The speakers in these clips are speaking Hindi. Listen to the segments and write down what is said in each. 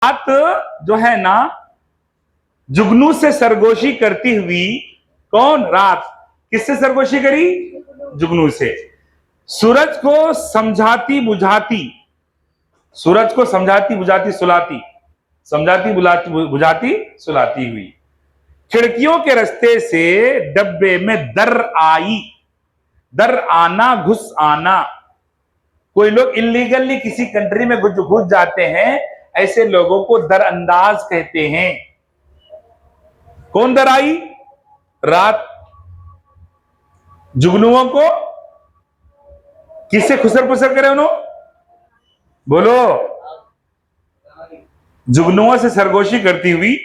रात जो है ना जुगनू से सरगोशी करती हुई, कौन रात किससे सरगोशी करी? जुगनू से। सूरज को समझाती बुझाती, सूरज को समझाती बुझाती सुलाती, समझाती बुझाती सुलाती हुई, खिड़कियों के रास्ते से डब्बे में दर आई। दर आना, घुस आना। कोई लोग इलीगली किसी कंट्री में घुस जाते हैं, ऐसे लोगों को दरअंदाज कहते हैं। कौन दर आई? रात। जुगनुओं को किससे खुसर पुसर करे? उन्होंने बोलो, जुगनुओं से सरगोशी करती हुई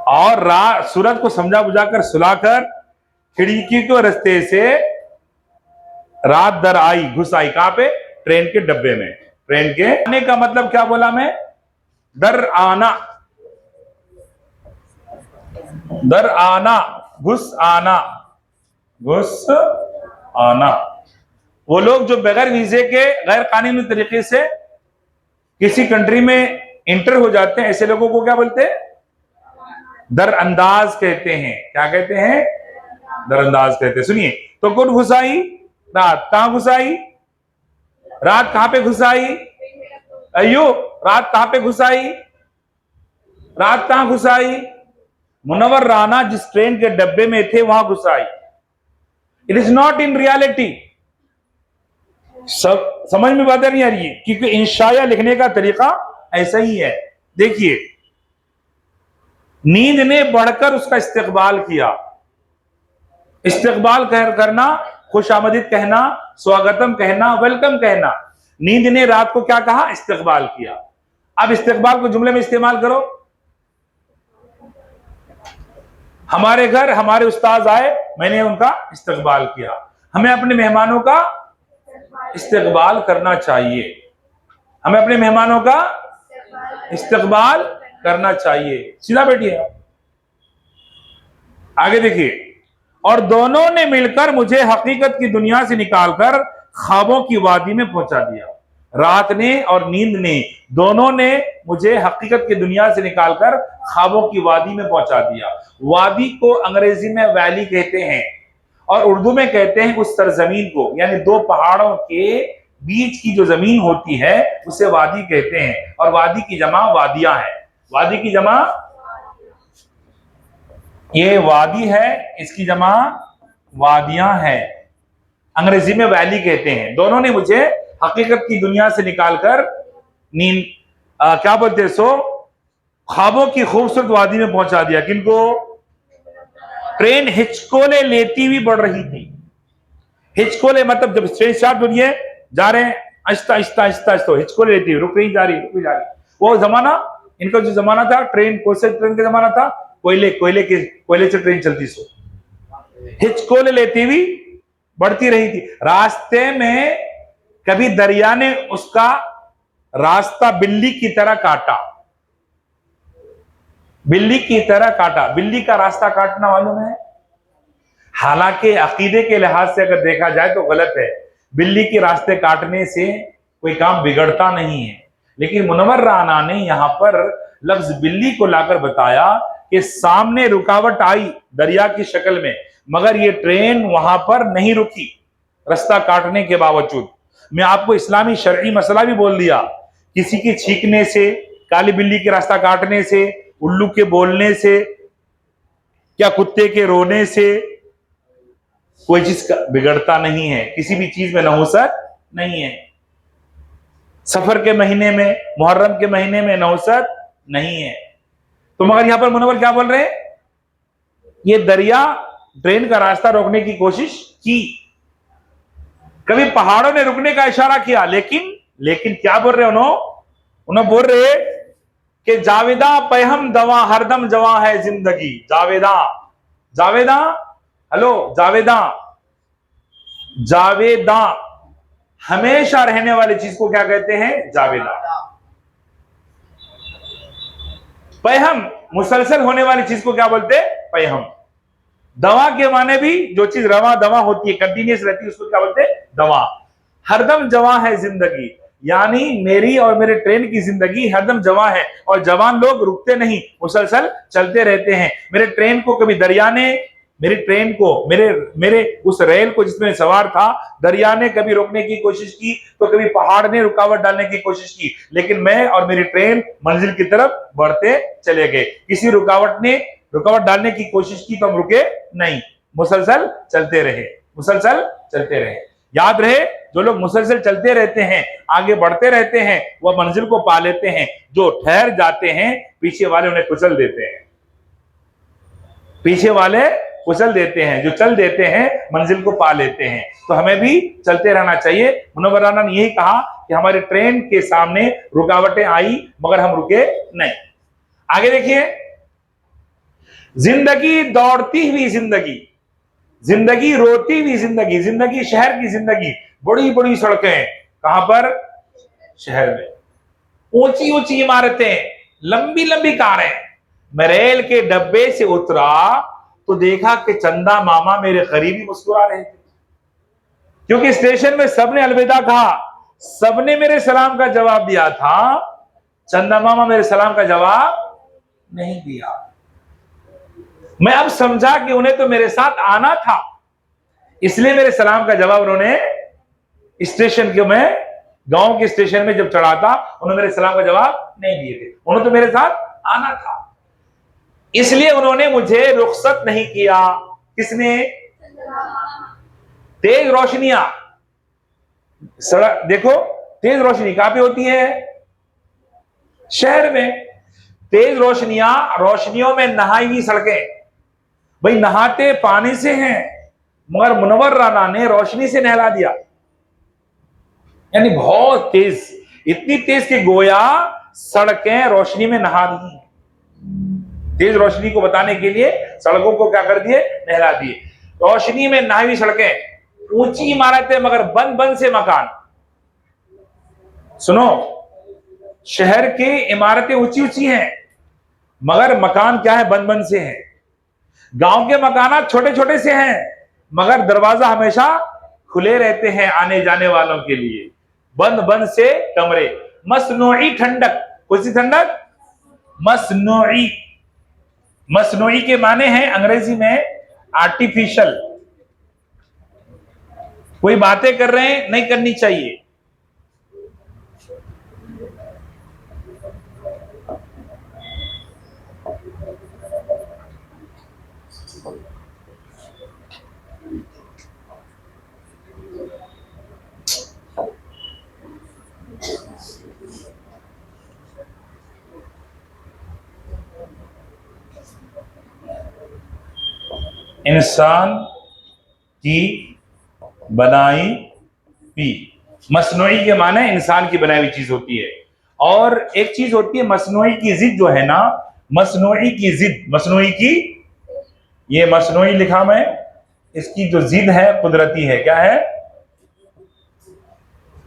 और रात सूरज को समझा बुझाकर सुलाकर खिड़की के रास्ते से रात दर आई, घुस आई। कहां पे? ट्रेन के डब्बे में। ट्रेन के आने का मतलब क्या बोला मैं? दर आना, दर आना, घुस आना, घुस आना। वो लोग जो बगैर वीजे के गैर कानूनी तरीके से किसी कंट्री में इंटर हो जाते हैं, ऐसे लोगों को क्या बोलते हैं? दरअंदाज कहते हैं। क्या कहते हैं? दरअंदाज कहते हैं। सुनिए, तो कौन घुस आई? रात। कहां घुस आई? रात कहां पे घुस आई? अयो, रात कहां पे घुस आई? रात कहां घुस आई? मुनव्वर राना जिस ट्रेन के डब्बे में थे वहां घुस आई। It is not in reality. सब समझ में बात नहीं आ रही है, क्योंकि इंशाया लिखने का तरीका ऐसा ही है। देखिए, नींद ने बढ़कर उसका इस्तकबाल किया। इस्तकबाल करना, खुशामदीद कहना, स्वागतम कहना, वेलकम कहना। नींद ने रात को क्या कहा? इस्तकबाल किया। अब इस्तकबाल को जुमले में इस्तेमाल करो। हमारे घर हमारे उस्ताद आए, मैंने उनका इस्तकबाल किया। हमें अपने मेहमानों का इस्तकबाल करना चाहिए। हमें अपने मेहमानों का इस्तकबाल करना चाहिए। सीधा बैठिए, आगे देखिए। और दोनों ने मिलकर मुझे हकीकत की दुनिया से निकालकर ख्वाबों की वादी में पहुंचा दिया। रात ने और नींद ने, दोनों ने मुझे हकीकत की दुनिया से निकालकर ख्वाबों की वादी में पहुंचा दिया। वादी को अंग्रेजी में वैली कहते हैं और उर्दू में कहते हैं उस सरजमीन को, यानी दो पहाड़ों के बीच की जो जमीन होती है उसे वादी कहते हैं। और वादी की जमा वादियां है। वादी की जमा, ये वादी है, इसकी जमा वादियां है। अंग्रेजी में वैली कहते हैं। दोनों ने मुझे हकीकत की दुनिया से निकालकर नींद क्या बोलते हैं सो ख्वाबों की खूबसूरत वादी में पहुंचा दिया। किनको? ट्रेन हिचकोले लेती हुई बढ़ रही थी। हिचकोले मतलब जब ट्रेन स्टार्ट हो रही है, जा रहे हैं आहिस्ता आहिस्ता आहिस्ता आहिस्ता, हिचकोले लेती हुई, रुक रही जा रही, रुक रही जा रही। वो जमाना, इनका जो जमाना था, ट्रेन कौन से ट्रेन का जमाना था? कोयले से ट्रेन चलती। सो हिचकोले लेती हुई बढ़ती रही थी। रास्ते में कभी दरिया ने उसका रास्ता बिल्ली की तरह काटा। बिल्ली की तरह काटा। बिल्ली का रास्ता काटना मालूम है? हालांकि अकीदे के लिहाज से अगर देखा जाए तो गलत है। बिल्ली के रास्ते काटने से कोई काम बिगड़ता नहीं है, लेकिन मुनव्वर राना ने यहां पर लफ्ज बिल्ली को लाकर बताया कि सामने रुकावट आई दरिया की शक्ल में, मगर ये ट्रेन वहां पर नहीं रुकी रास्ता काटने के बावजूद। मैं आपको इस्लामी शरई मसला भी बोल दिया। किसी के छींकने से, काली बिल्ली के रास्ता काटने से, उल्लू के बोलने से, क्या कुत्ते के रोने से कोई चीज बिगड़ता नहीं है। किसी भी चीज में नहुसत नहीं है। सफर के महीने में, मुहर्रम के महीने में नहुसत नहीं है। तो मगर यहां पर मुनव्वर क्या बोल रहे हैं? ये दरिया ट्रेन का रास्ता रोकने की कोशिश की। कभी पहाड़ों ने रुकने का इशारा किया, लेकिन क्या बोल रहे उन्होंने बोल रहे कि जावेदा पैहम दवा हरदम जवा है जिंदगी। जावेदा, जावेदा, हेलो जावेदा, जावेदा हमेशा रहने वाली चीज को क्या कहते हैं? जावेदा। पैहम मुसलसल होने वाली चीज को क्या बोलते हैं? पैहम। दवा के माने भी जो चीज रवा दवा होती है, कंटिन्यूस रहती है, उसको क्या बोलते हैं? दवा। हरदम जवा है जिंदगी। यानी मेरी और मेरे ट्रेन की जिंदगी हरदम जवां है, और जवान लोग रुकते नहीं, मुसलसल चलते रहते हैं। मेरे ट्रेन को कभी दरिया ने, मेरी ट्रेन को, मेरे मेरे उस रेल को जिसमें सवार था, दरिया ने कभी रोकने की कोशिश की तो कभी पहाड़ ने रुकावट डालने की कोशिश की, लेकिन मैं और मेरी ट्रेन मंजिल की तरफ बढ़ते चले गए। किसी रुकावट ने रुकावट डालने की कोशिश की तो हम रुके नहीं, मुसलसल चलते रहे, मुसलसल चलते रहे। याद रहे, जो लोग मुसलसल चलते रहते हैं, आगे बढ़ते रहते हैं, वह मंजिल को पा लेते हैं। जो ठहर जाते हैं, पीछे वाले उन्हें कुचल देते हैं, पीछे वाले कुचल देते हैं, जो चल देते हैं मंजिल को पा लेते हैं। तो हमें भी चलते रहना चाहिए। मुनव्वराना ने यही कहा कि हमारी ट्रेन के सामने रुकावटें आई मगर हम रुके नहीं। आगे देखिए, जिंदगी दौड़ती हुई जिंदगी, जिंदगी रोती हुई जिंदगी, जिंदगी शहर की जिंदगी, बड़ी बड़ी सड़कें, कहां पर? शहर में। ऊंची ऊंची इमारतें, लंबी लंबी कारें। मैं रेल के डब्बे से उतरा तो देखा कि चंदा मामा मेरे करीब ही मुस्कुरा रहे थे, क्योंकि स्टेशन में सबने अलविदा कहा, सबने मेरे सलाम का जवाब दिया था। चंदा मामा मेरे सलाम का जवाब नहीं दिया। मैं अब समझा कि उन्हें तो मेरे साथ आना था, इसलिए मेरे सलाम का जवाब उन्होंने स्टेशन के, मैं गांव के स्टेशन में जब चढ़ा था, उन्होंने मेरे सलाम का जवाब नहीं दिए थे। उन्होंने तो मेरे साथ आना था, इसलिए उन्होंने मुझे रुखसत नहीं किया। किसने? तेज रोशनियां, सड़क देखो, तेज रोशनी कहां पे होती है? शहर में। तेज रोशनियां, रोशनियों में नहाई हुई सड़कें। भाई नहाते पानी से हैं, मगर मुनव्वर राना ने रोशनी से नहला दिया, यानी बहुत तेज, इतनी तेज कि गोया सड़कें रोशनी में नहा दी। तेज रोशनी को बताने के लिए सड़कों को क्या कर दिए? नहला दिए। रोशनी में नहाई हुई सड़कें, ऊंची इमारतें मगर बंद बंद से मकान। सुनो, शहर की इमारतें ऊंची ऊंची हैं मगर मकान क्या है? बंद बंद से हैं। गांव के मकान छोटे छोटे से हैं मगर दरवाजा हमेशा खुले रहते हैं आने जाने वालों के लिए। बंद बंद से कमरे, मसनूई ठंडक। कौन सी ठंडक? मसनूई। मसनूई के माने हैं अंग्रेजी में आर्टिफिशियल। कोई बातें कर रहे हैं, नहीं करनी चाहिए। इंसान की बनाई हुई, मसनूई के माने इंसान की बनाई हुई चीज होती है। और एक चीज होती है मसनूई की जिद, जो है ना, मसनूई की जिद, मसनूई की, ये मसनूई लिखा मैं, इसकी जो जिद है कुदरती है। क्या है?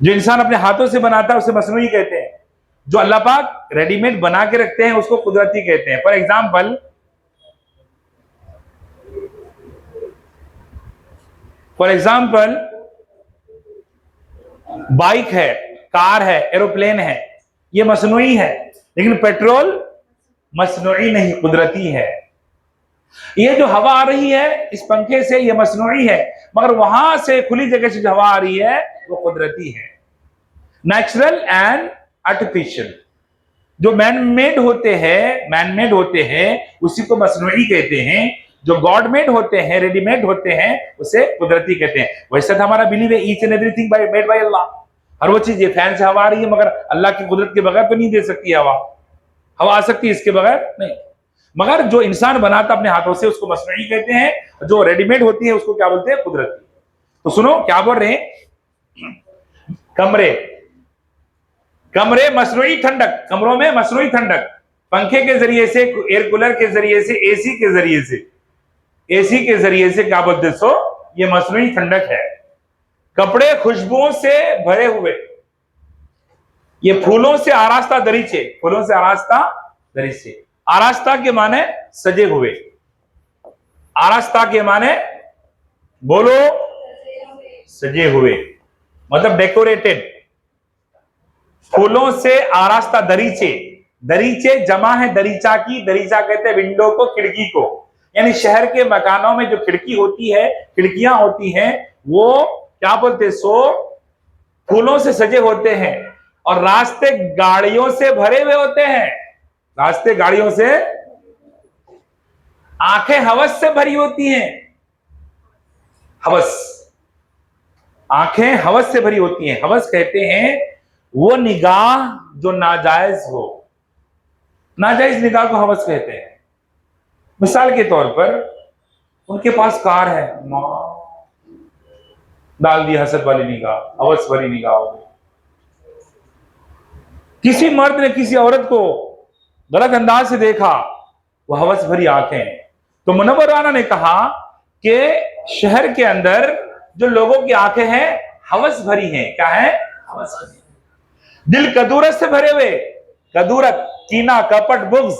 जो इंसान अपने हाथों से बनाता है उसे मसनूई कहते हैं। जो अल्लाह पाक रेडीमेड बना के रखते हैं उसको कुदरती कहते हैं। फॉर एग्जाम्पल बाइक है, कार है, एरोप्लेन है, ये मसनूई है। लेकिन पेट्रोल मसनूई नहीं, कुदरती है। ये जो हवा आ रही है इस पंखे से, ये मसनूई है, मगर वहां से खुली जगह से जो हवा आ रही है वो कुदरती है। Natural and artificial. जो मैन मेड होते हैं उसी को मसनूई कहते हैं। जो गॉड मेड होते हैं, रेडीमेड होते हैं, उसे कुदरती कहते हैं। वैसे तो हमारा बिलीव है each and everything made by अल्लाह। हर वो चीज, ये फैन से हवा आ रही है मगर अल्लाह की कुदरत के बगैर तो नहीं दे सकती हवा। हवा आ सकती है इसके बगैर नहीं। मगर जो इंसान बनाता अपने हाथों से उसको मसनूई कहते हैं, जो रेडीमेड होती है उसको क्या बोलते हैं? कुदरती। तो सुनो क्या बोल रहे हैं। कमरे, कमरे मसनूई ठंडक, कमरों में मसनूई ठंडक, पंखे के जरिए से, एयर कूलर के जरिए से, एसी के जरिए से, एसी के जरिए से क्या बोलते सो, ये मसनूई ठंडक है। कपड़े खुशबुओं से भरे हुए, ये फूलों से आरास्ता दरीचे, फूलों से आरास्ता दरीचे। आरास्ता के माने सजे हुए, आरास्ता के माने बोलो सजे हुए, मतलब डेकोरेटेड। फूलों से आरास्ता दरीचे, दरीचे जमा है दरीचा की, दरीचा कहते हैं विंडो को, खिड़की को, यानी शहर के मकानों में जो खिड़की होती है, खिड़कियां होती हैं, वो क्या बोलते, सो फूलों से सजे होते हैं, और रास्ते गाड़ियों से भरे हुए होते हैं, रास्ते गाड़ियों से, आंखें हवस से भरी होती हैं, हवस, आंखें हवस से भरी होती हैं। हवस कहते हैं वो निगाह जो नाजायज हो, नाजायज निगाह को हवस कहते हैं। मिसाल के तौर पर उनके पास कार है, डाल दी हसद वाली निगाह, हवस भरी निगाह हो गई। किसी मर्द ने किसी औरत को गलत अंदाज से देखा, वो हवस भरी आंखें। तो मुनव्वर राना ने कहा कि शहर के अंदर जो लोगों की आंखें हैं हवस भरी हैं, क्या है, हवस भरी। दिल कदूरत से भरे हुए, कदूरत, कीना कपट, बुग़्ज़,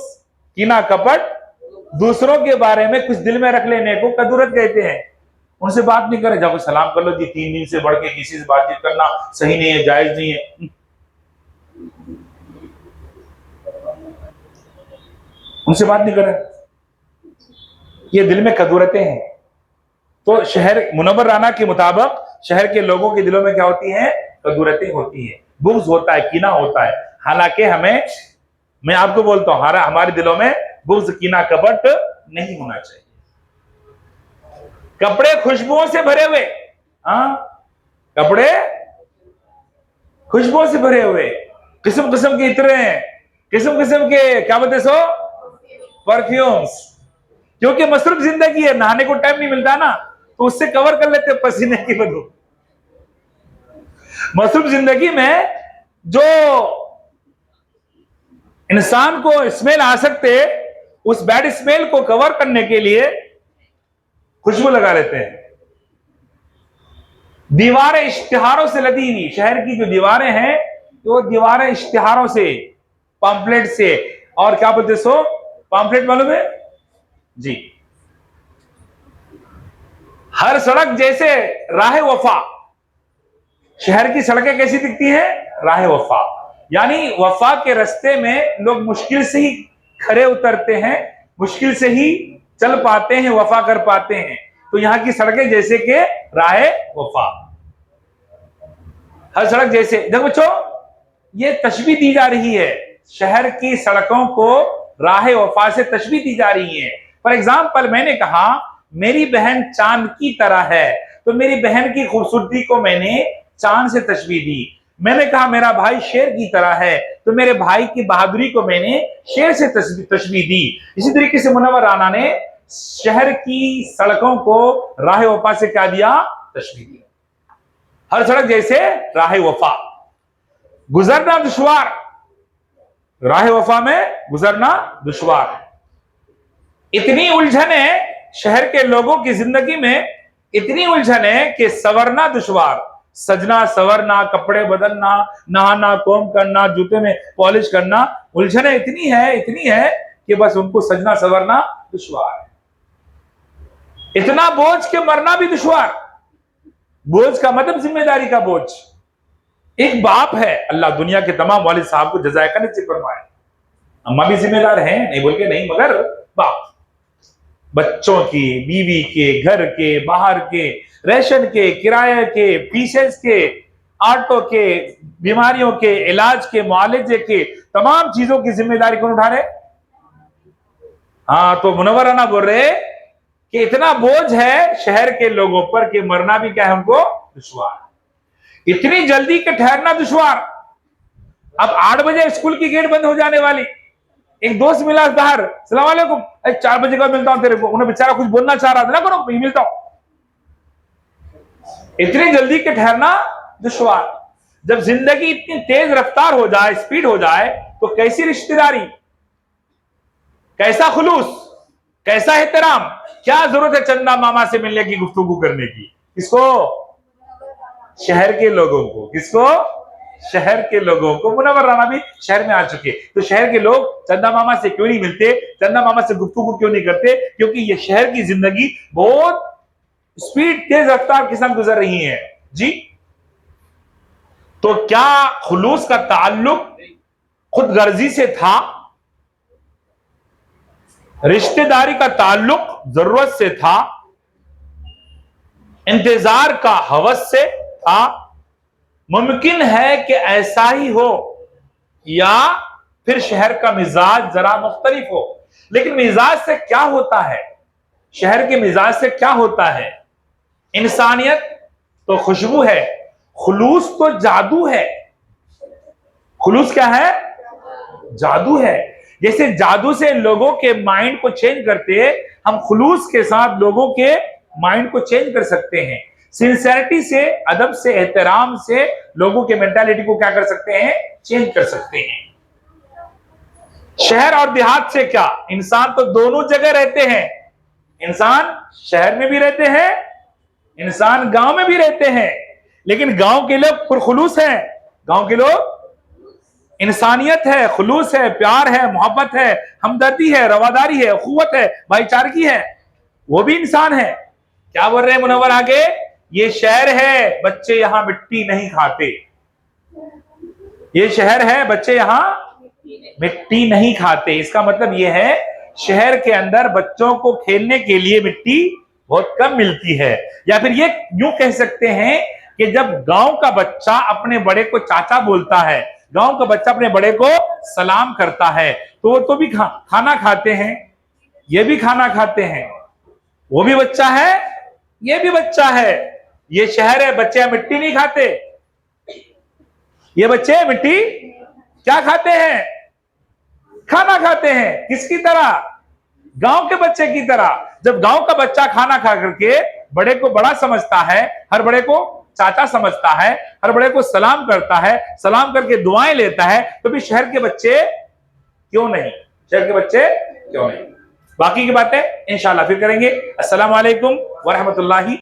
कीना कपट, दूसरों के बारे में कुछ दिल में रख लेने को कदूरत कहते हैं। उनसे बात नहीं करे, जाओ सलाम कर लो जी, 3 दिन से बढ़ के किसी से बातचीत करना सही नहीं है, जायज नहीं है, उनसे बात नहीं करे, ये दिल में कदूरतें हैं। तो शहर, मुनव्वर राना के मुताबिक शहर के लोगों के दिलों में क्या होती है, कदूरतें होती है, बुग़्ज़ होता है, कीना होता है। हालांकि हमें, मैं आपको बोलता हूं, हमारे दिलों में बुग़्ज़, कीना कपट नहीं होना चाहिए। कपड़े खुशबुओं से भरे हुए, हाँ, कपड़े खुशबुओं से भरे हुए, किस्म किस्म के इत्र हैं, किस्म किस्म के क्या बोलते सो, परफ्यूम्स, क्योंकि मसरूफ जिंदगी है, नहाने को टाइम नहीं मिलता ना, तो उससे कवर कर लेते पसीने की बदबू। मसरूफ जिंदगी में जो इंसान को स्मेल आ सकते, उस बैड स्मेल को कवर करने के लिए खुशबू लगा लेते हैं। दीवारें इश्तिहारों से लदी हुई, शहर की जो दीवारें हैं तो दीवारें इश्तिहारों से, पम्पलेट से, और क्या बोलते सो, पम्पलेट मालूम है जी। हर सड़क जैसे राह वफा, शहर की सड़कें कैसी दिखती हैं, राह वफा, यानी वफा के रास्ते में लोग मुश्किल से ही खड़े उतरते हैं, मुश्किल से ही चल पाते हैं, वफा कर पाते हैं। तो यहां की सड़कें जैसे कि राह वफा, हर सड़क जैसे। देखो बच्चों, ये तशबीह दी जा रही है, शहर की सड़कों को राह वफा से तशबीह दी जा रही है। फॉर एग्जाम्पल, मैंने कहा मेरी बहन चांद की तरह है, तो मेरी बहन की खूबसूरती को मैंने चांद से तशबीह दी। मैंने कहा मेरा भाई शेर की तरह है, तो मेरे भाई की बहादुरी को मैंने शेर से तशबीह दी। इसी तरीके से मुनव्वर राना ने शहर की सड़कों को राह वफा से क्या दिया, तशबीह दी। हर सड़क जैसे राह वफा, गुजरना दुश्वार, राह वफा में गुजरना दुश्वार। इतनी उलझन है शहर के लोगों की जिंदगी में, इतनी उलझन है कि सवरना दुश्वार, सजना सवरना, कपड़े बदलना, नहाना, कोम करना, जूते में पॉलिश करना, उलझने इतनी है कि बस उनको सजना सवरना दुश्वार है। इतना बोझ के मरना भी दुश्वार। बोझ का मतलब जिम्मेदारी का बोझ। एक बाप है, अल्लाह दुनिया के तमाम वालिद साहब को जज़ाए का नसीब फरमाए, अम्मा भी जिम्मेदार हैं, नहीं बोल के नहीं, मगर बाप, बच्चों की, बीवी के, घर के, बाहर के, रेशन के, किराए के, फीसेस के, ऑटो के, बीमारियों के इलाज के, मुआवजे के, तमाम चीजों की जिम्मेदारी कौन उठा रहे? हाँ, तो मुनव्वर राना बोल रहे कि इतना बोझ है शहर के लोगों पर कि मरना भी क्या है हमको दुश्वार, इतनी जल्दी के ठहरना दुश्वार। अब 8 बजे स्कूल की गेट बंद हो जाने वाली, एक दोस्त मिला बाहर, सलाम वालेकुम, 4 बजे का मिलता हूं तेरे को, उन्हें बेचारा कुछ बोलना चाह रहा था, ना करो मिलता हूं। इतनी जल्दी के ठहरना दुश्वार। जब जिंदगी इतनी तेज रफ्तार हो जाए, स्पीड हो जाए, तो कैसी रिश्तेदारी, कैसा खुलूस, कैसा एहतराम, क्या जरूरत है चंदा मामा से मिलने की, गुफ्तगू करने की? किसको? शहर के लोगों को। किसको? शहर के लोगों को। मुनव्वर राना भी शहर में आ चुके, तो शहर के लोग चंदा मामा से क्यों नहीं मिलते, चंदा मामा से गुफ्तगू क्यों नहीं करते? क्योंकि ये शहर की जिंदगी बहुत स्पीड, तेज रफ्तार के साथ गुजर रही है जी। तो क्या खुलूस का ताल्लुक खुद गर्जी से था? रिश्तेदारी का ताल्लुक जरूरत से था? इंतजार का हवस से था? मुमकिन है कि ऐसा ही हो, या फिर शहर का मिजाज जरा मुख्तलिफ हो। लेकिन मिजाज से क्या होता है, शहर के मिजाज से क्या होता है? इंसानियत तो खुशबू है, खुलूस तो जादू है। खुलूस क्या है? जादू है। जैसे जादू से लोगों के माइंड को चेंज करते हैं, हम खुलूस के साथ लोगों के माइंड को चेंज कर सकते हैं। सिंसेरिटी से, अदब से, एहतराम से लोगों के मेंटालिटी को क्या कर सकते हैं? चेंज कर सकते हैं। शहर और देहात से क्या, इंसान तो दोनों जगह रहते हैं। इंसान शहर में भी रहते हैं, इंसान गांव में भी रहते हैं। लेकिन गांव के लोग पुरखुलूस हैं, गांव के लोग इंसानियत है, खुलूस है, प्यार है, मोहब्बत है, हमदर्दी है, रवादारी है, अखुवत है, भाईचारगी है, वो भी इंसान है। क्या बोल रहे हैं मुनव्वर आगे? ये शहर है, बच्चे यहां मिट्टी नहीं खाते। ये शहर है, बच्चे यहां मिट्टी नहीं खाते। इसका मतलब यह है, शहर के अंदर बच्चों को खेलने के लिए मिट्टी बहुत कम मिलती है। या फिर ये यूं कह सकते हैं कि जब गांव का बच्चा अपने बड़े को चाचा बोलता है, गांव का बच्चा अपने बड़े को सलाम करता है, तो वो तो भी खाना खाते हैं, ये भी खाना खाते हैं। वो भी बच्चा है, ये भी बच्चा है। ये शहर है, बच्चे मिट्टी नहीं खाते। ये बच्चे मिट्टी क्या खाते हैं? खाना खाते हैं। किसकी तरह? गांव के बच्चे की तरह। जब गांव का बच्चा खाना खा करके बड़े को बड़ा समझता है, हर बड़े को चाचा समझता है, हर बड़े को सलाम करता है, सलाम करके दुआएं लेता है, तो भी शहर के बच्चे क्यों नहीं? शहर के बच्चे क्यों नहीं? बाकी की बातें इंशाल्लाह फिर करेंगे। अस्सलाम वालेकुम व रहमतुल्लाहि